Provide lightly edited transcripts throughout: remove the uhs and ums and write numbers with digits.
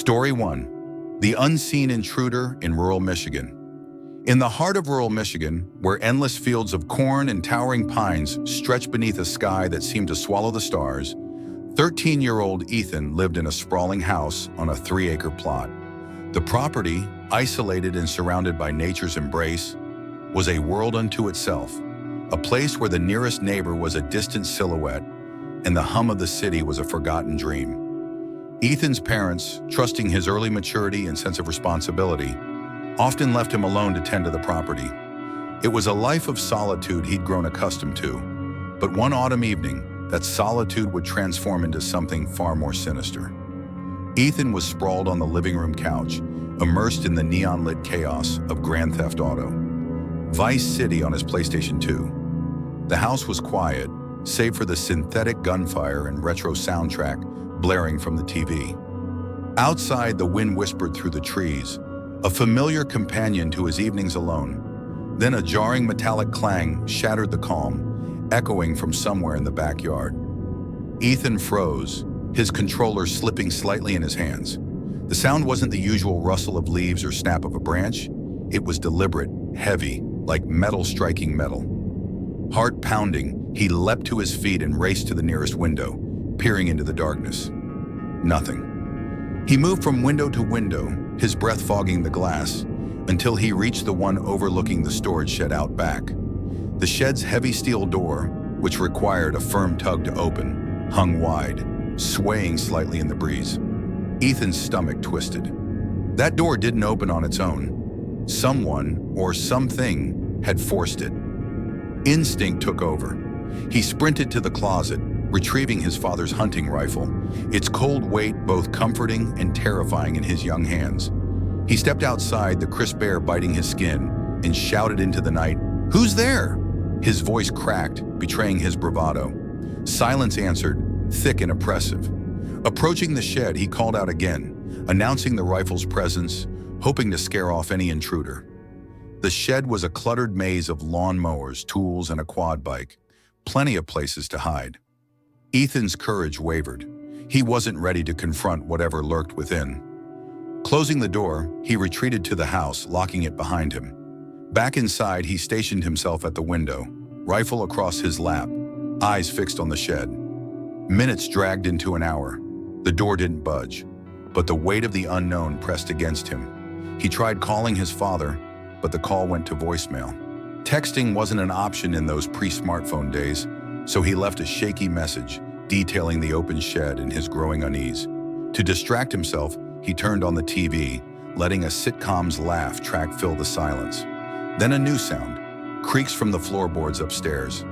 Story 1. The Unseen Intruder in Rural Michigan. In the heart of rural Michigan, where endless fields of corn and towering pines stretch beneath a sky that seemed to swallow the stars, 13-year-old Ethan lived in a sprawling house on a 3-acre plot. The property, isolated and surrounded by nature's embrace, was a world unto itself, a place where the nearest neighbor was a distant silhouette and the hum of the city was a forgotten dream. Ethan's parents, trusting his early maturity and sense of responsibility, often left him alone to tend to the property. It was a life of solitude he'd grown accustomed to, but one autumn evening, that solitude would transform into something far more sinister. Ethan was sprawled on the living room couch, immersed in the neon-lit chaos of Grand Theft Auto. Vice City on his PlayStation 2. The house was quiet, save for the synthetic gunfire and retro soundtrack blaring from the TV. Outside, the wind whispered through the trees, a familiar companion to his evenings alone. Then a jarring metallic clang shattered the calm, echoing from somewhere in the backyard. Ethan froze, his controller slipping slightly in his hands. The sound wasn't the usual rustle of leaves or snap of a branch. It was deliberate, heavy, like metal striking metal. Heart pounding, he leapt to his feet and raced to the nearest window, peering into the darkness. Nothing. He moved from window to window, his breath fogging the glass, until he reached the one overlooking the storage shed out back. The shed's heavy steel door, which required a firm tug to open, hung wide, swaying slightly in the breeze. Ethan's stomach twisted. That door didn't open on its own. Someone, or something, had forced it. Instinct took over. He sprinted to the closet, retrieving his father's hunting rifle, its cold weight both comforting and terrifying in his young hands. He stepped outside, the crisp air biting his skin, and shouted into the night, "Who's there?" His voice cracked, betraying his bravado. Silence answered, thick and oppressive. Approaching the shed, he called out again, announcing the rifle's presence, hoping to scare off any intruder. The shed was a cluttered maze of lawn mowers, tools, and a quad bike. Plenty of places to hide. Ethan's courage wavered. He wasn't ready to confront whatever lurked within. Closing the door, he retreated to the house, locking it behind him. Back inside, he stationed himself at the window, rifle across his lap, eyes fixed on the shed. Minutes dragged into an hour. The door didn't budge, but the weight of the unknown pressed against him. He tried calling his father, but the call went to voicemail. Texting wasn't an option in those pre-smartphone days, so he left a shaky message detailing the open shed and his growing unease. To distract himself, he turned on the TV, letting a sitcom's laugh track fill the silence. Then a new sound, creaks from the floorboards upstairs.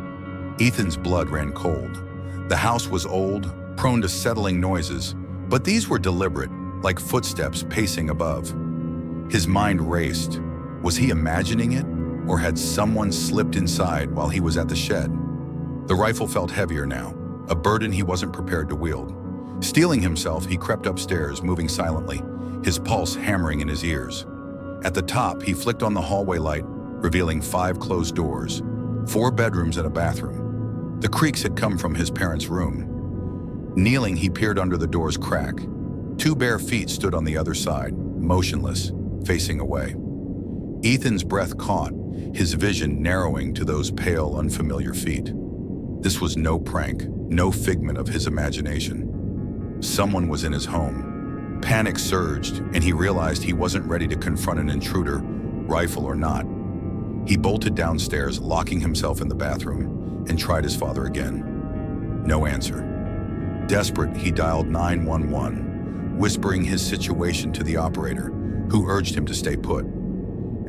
Ethan's blood ran cold. The house was old, prone to settling noises, but these were deliberate, like footsteps pacing above. His mind raced. Was he imagining it, or had someone slipped inside while he was at the shed? The rifle felt heavier now, a burden he wasn't prepared to wield. Steeling himself, he crept upstairs, moving silently, his pulse hammering in his ears. At the top, he flicked on the hallway light, revealing 5 closed doors, 4 bedrooms and a bathroom. The creaks had come from his parents' room. Kneeling, he peered under the door's crack. 2 bare feet stood on the other side, motionless, facing away. Ethan's breath caught, his vision narrowing to those pale, unfamiliar feet. This was no prank, no figment of his imagination. Someone was in his home. Panic surged, and he realized he wasn't ready to confront an intruder, rifle or not. He bolted downstairs, locking himself in the bathroom, and tried his father again. No answer. Desperate, he dialed 911, whispering his situation to the operator, who urged him to stay put.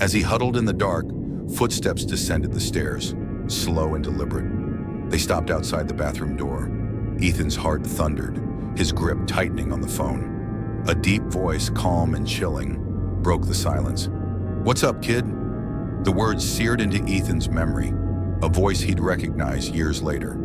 As he huddled in the dark, footsteps descended the stairs, slow and deliberate. They stopped outside the bathroom door. Ethan's heart thundered, his grip tightening on the phone. A deep voice, calm and chilling, broke the silence. "What's up, kid?" The words seared into Ethan's memory, a voice he'd recognize years later.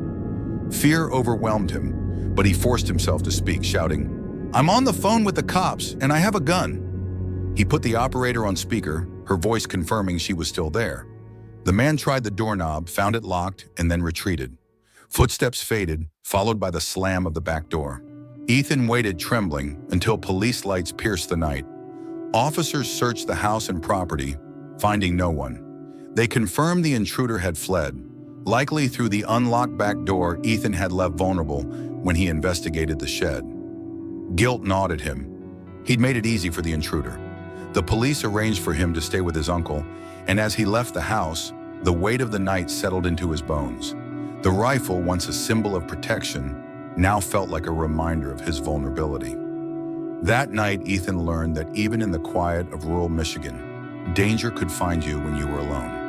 Fear overwhelmed him, but he forced himself to speak, shouting, "I'm on the phone with the cops, and I have a gun." He put the operator on speaker, her voice confirming she was still there. The man tried the doorknob, found it locked, and then retreated. Footsteps faded, followed by the slam of the back door. Ethan waited trembling until police lights pierced the night. Officers searched the house and property, finding no one. They confirmed the intruder had fled, likely through the unlocked back door Ethan had left vulnerable when he investigated the shed. Guilt gnawed at him. He'd made it easy for the intruder. The police arranged for him to stay with his uncle, and as he left the house, the weight of the night settled into his bones. The rifle, once a symbol of protection, now felt like a reminder of his vulnerability. That night, Ethan learned that even in the quiet of rural Michigan, danger could find you when you were alone.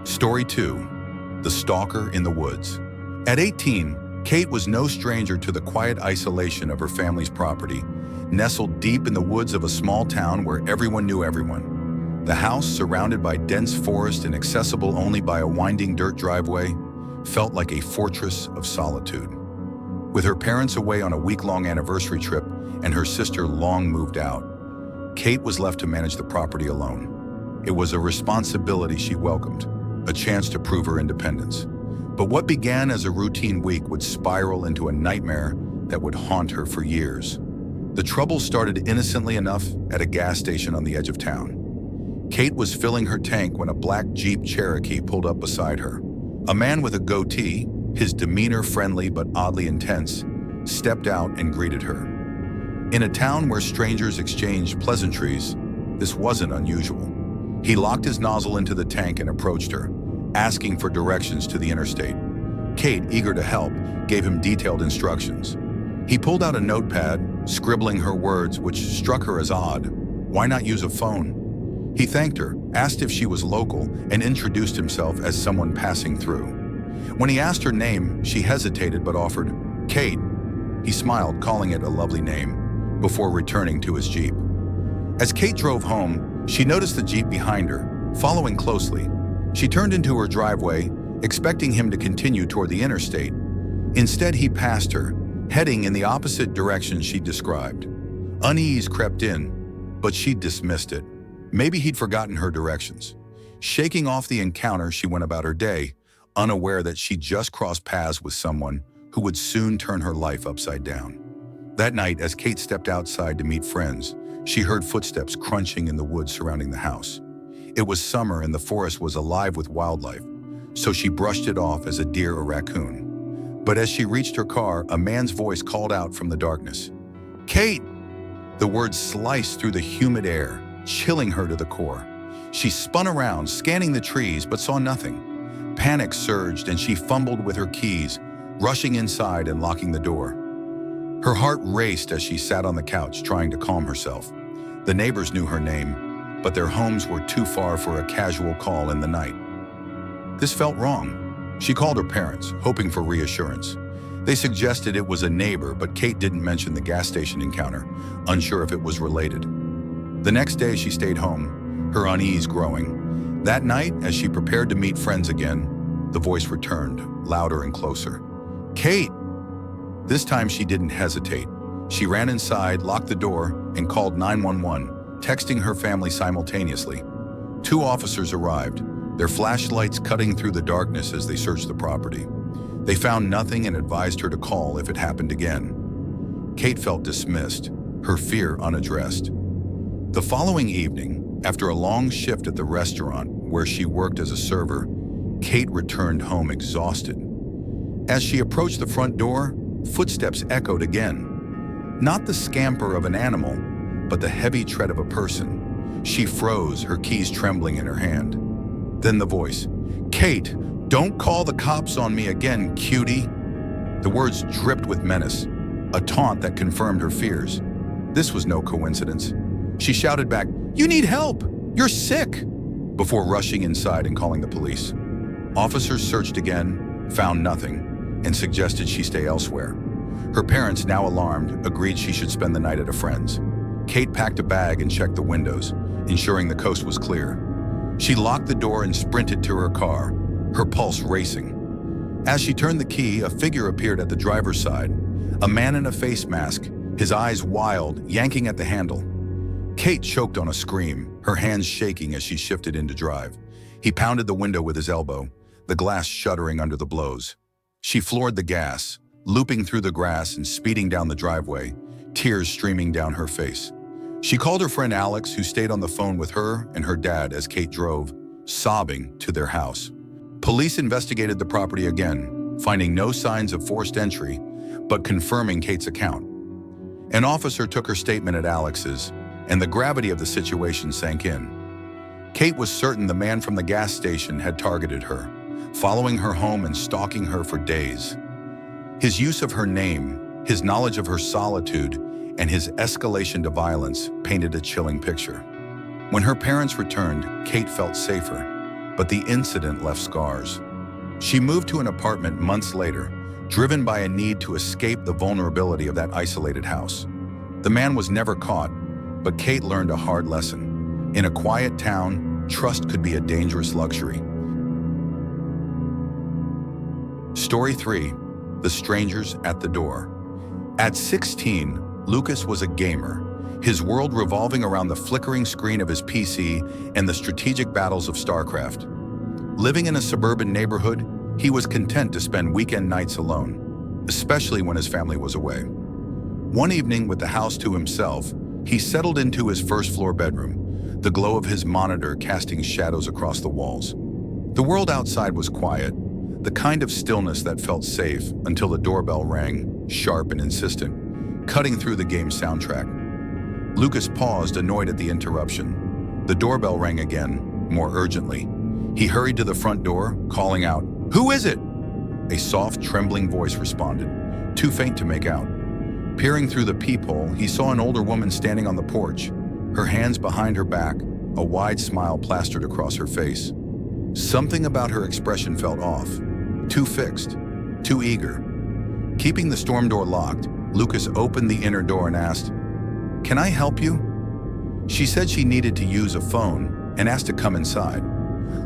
Story 2. The Stalker in the Woods. At 18, Kate was no stranger to the quiet isolation of her family's property, nestled deep in the woods of a small town where everyone knew everyone. The house, surrounded by dense forest and accessible only by a winding dirt driveway, felt like a fortress of solitude. With her parents away on a week-long anniversary trip and her sister long moved out, Kate was left to manage the property alone. It was a responsibility she welcomed, a chance to prove her independence. But what began as a routine week would spiral into a nightmare that would haunt her for years. The trouble started innocently enough at a gas station on the edge of town. Kate was filling her tank when a black Jeep Cherokee pulled up beside her. A man with a goatee, his demeanor friendly but oddly intense, stepped out and greeted her. In a town where strangers exchanged pleasantries, this wasn't unusual. He locked his nozzle into the tank and approached her, asking for directions to the interstate. Kate, eager to help, gave him detailed instructions. He pulled out a notepad, scribbling her words, which struck her as odd. Why not use a phone? He thanked her, asked if she was local, and introduced himself as someone passing through. When he asked her name, she hesitated but offered, "Kate." He smiled, calling it a lovely name, before returning to his Jeep. As Kate drove home, she noticed the Jeep behind her, following closely. She turned into her driveway, expecting him to continue toward the interstate. Instead, he passed her, heading in the opposite direction she'd described. Unease crept in, but she dismissed it. Maybe he'd forgotten her directions. Shaking off the encounter, she went about her day, unaware that she'd just crossed paths with someone who would soon turn her life upside down. That night, as Kate stepped outside to meet friends, she heard footsteps crunching in the woods surrounding the house. It was summer and the forest was alive with wildlife, so she brushed it off as a deer or raccoon. But as she reached her car, a man's voice called out from the darkness, "Kate!" The words sliced through the humid air, chilling her to the core. She spun around, scanning the trees, but saw nothing. Panic surged and she fumbled with her keys, rushing inside and locking the door. Her heart raced as she sat on the couch, trying to calm herself. The neighbors knew her name, but their homes were too far for a casual call in the night. This felt wrong. She called her parents, hoping for reassurance. They suggested it was a neighbor, but Kate didn't mention the gas station encounter, unsure if it was related. The next day, she stayed home, her unease growing. That night, as she prepared to meet friends again, the voice returned, louder and closer. "Kate!" This time, she didn't hesitate. She ran inside, locked the door, and called 911, texting her family simultaneously. 2 officers arrived, their flashlights cutting through the darkness as they searched the property. They found nothing and advised her to call if it happened again. Kate felt dismissed, her fear unaddressed. The following evening, after a long shift at the restaurant where she worked as a server, Kate returned home exhausted. As she approached the front door, footsteps echoed again. Not the scamper of an animal, but the heavy tread of a person. She froze, her keys trembling in her hand. Then the voice, "Kate, don't call the cops on me again, cutie." The words dripped with menace, a taunt that confirmed her fears. This was no coincidence. She shouted back, "You need help! You're sick!" before rushing inside and calling the police. Officers searched again, found nothing, and suggested she stay elsewhere. Her parents, now alarmed, agreed she should spend the night at a friend's. Kate packed a bag and checked the windows, ensuring the coast was clear. She locked the door and sprinted to her car, her pulse racing. As she turned the key, a figure appeared at the driver's side, a man in a face mask, his eyes wild, yanking at the handle. Kate choked on a scream, her hands shaking as she shifted into drive. He pounded the window with his elbow, the glass shuddering under the blows. She floored the gas, looping through the grass and speeding down the driveway, tears streaming down her face. She called her friend Alex, who stayed on the phone with her and her dad as Kate drove, sobbing, to their house. Police investigated the property again, finding no signs of forced entry, but confirming Kate's account. An officer took her statement at Alex's, and the gravity of the situation sank in. Kate was certain the man from the gas station had targeted her, following her home and stalking her for days. His use of her name, his knowledge of her solitude, and his escalation to violence painted a chilling picture. When her parents returned, Kate felt safer, but the incident left scars. She moved to an apartment months later, driven by a need to escape the vulnerability of that isolated house. The man was never caught, but Kate learned a hard lesson. In a quiet town, trust could be a dangerous luxury. Story 3: The Strangers at the Door. At 16, Lucas was a gamer, his world revolving around the flickering screen of his PC and the strategic battles of StarCraft. Living in a suburban neighborhood, he was content to spend weekend nights alone, especially when his family was away. One evening, with the house to himself, he settled into his first-floor bedroom, the glow of his monitor casting shadows across the walls. The world outside was quiet, the kind of stillness that felt safe until the doorbell rang, sharp and insistent, cutting through the game's soundtrack. Lucas paused, annoyed at the interruption. The doorbell rang again, more urgently. He hurried to the front door, calling out, "Who is it?" A soft, trembling voice responded, too faint to make out. Peering through the peephole, he saw an older woman standing on the porch, her hands behind her back, a wide smile plastered across her face. Something about her expression felt off, too fixed, too eager. Keeping the storm door locked, Lucas opened the inner door and asked, "Can I help you?" She said she needed to use a phone and asked to come inside.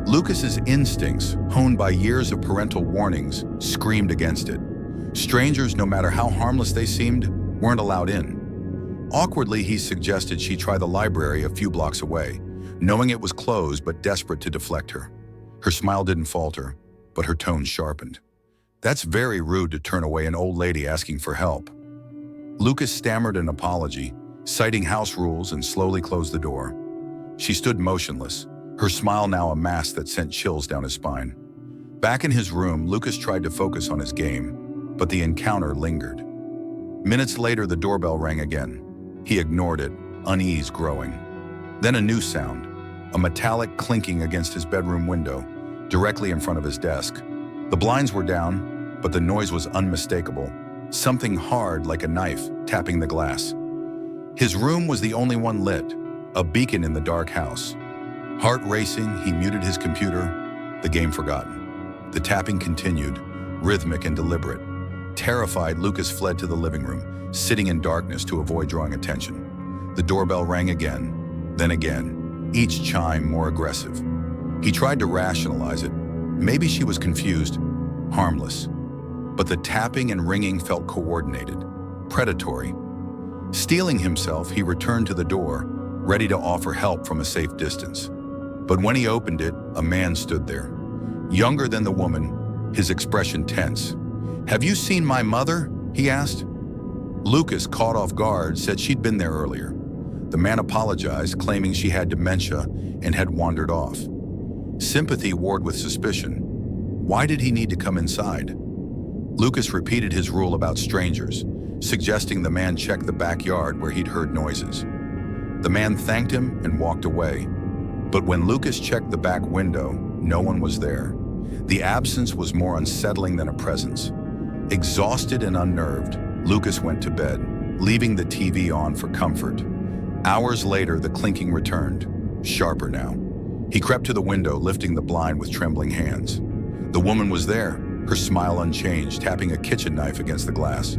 Lucas's instincts, honed by years of parental warnings, screamed against it. Strangers, no matter how harmless they seemed, weren't allowed in. Awkwardly, he suggested she try the library a few blocks away, knowing it was closed but desperate to deflect her. Her smile didn't falter, but her tone sharpened. "That's very rude to turn away an old lady asking for help." Lucas stammered an apology, citing house rules, and slowly closed the door. She stood motionless, her smile now a mask that sent chills down his spine. Back in his room, Lucas tried to focus on his game, but the encounter lingered. Minutes later, the doorbell rang again. He ignored it, unease growing. Then a new sound, a metallic clinking against his bedroom window, directly in front of his desk. The blinds were down, but the noise was unmistakable. Something hard like a knife tapping the glass. His room was the only one lit, a beacon in the dark house. Heart racing, he muted his computer, the game forgotten. The tapping continued, rhythmic and deliberate. Terrified, Lucas fled to the living room, sitting in darkness to avoid drawing attention. The doorbell rang again, then again, each chime more aggressive. He tried to rationalize it. Maybe she was confused, harmless. But the tapping and ringing felt coordinated, predatory. Steeling himself, he returned to the door, ready to offer help from a safe distance. But when he opened it, a man stood there. Younger than the woman, his expression tense. "Have you seen my mother?" he asked. Lucas, caught off guard, said she'd been there earlier. The man apologized, claiming she had dementia and had wandered off. Sympathy warred with suspicion. Why did he need to come inside? Lucas repeated his rule about strangers, suggesting the man check the backyard where he'd heard noises. The man thanked him and walked away. But when Lucas checked the back window, no one was there. The absence was more unsettling than a presence. Exhausted and unnerved, Lucas went to bed, leaving the TV on for comfort. Hours later, the clinking returned, sharper now. He crept to the window, lifting the blind with trembling hands. The woman was there, her smile unchanged, tapping a kitchen knife against the glass.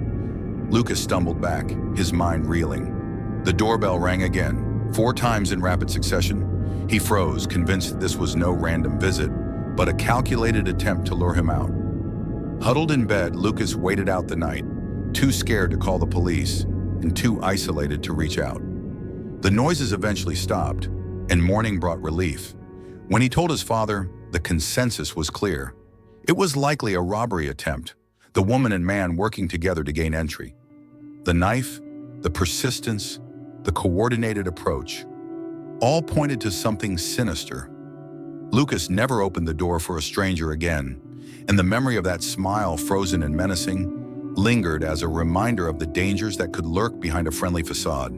Lucas stumbled back, his mind reeling. The doorbell rang again, 4 times in rapid succession. He froze, convinced this was no random visit, but a calculated attempt to lure him out. Huddled in bed, Lucas waited out the night, too scared to call the police and too isolated to reach out. The noises eventually stopped, and morning brought relief. When he told his father, the consensus was clear. It was likely a robbery attempt. the woman and man working together to gain entry. The knife, the persistence, the coordinated approach, all pointed to something sinister. Lucas never opened the door for a stranger again, and the memory of that smile, frozen and menacing, lingered as a reminder of the dangers that could lurk behind a friendly facade.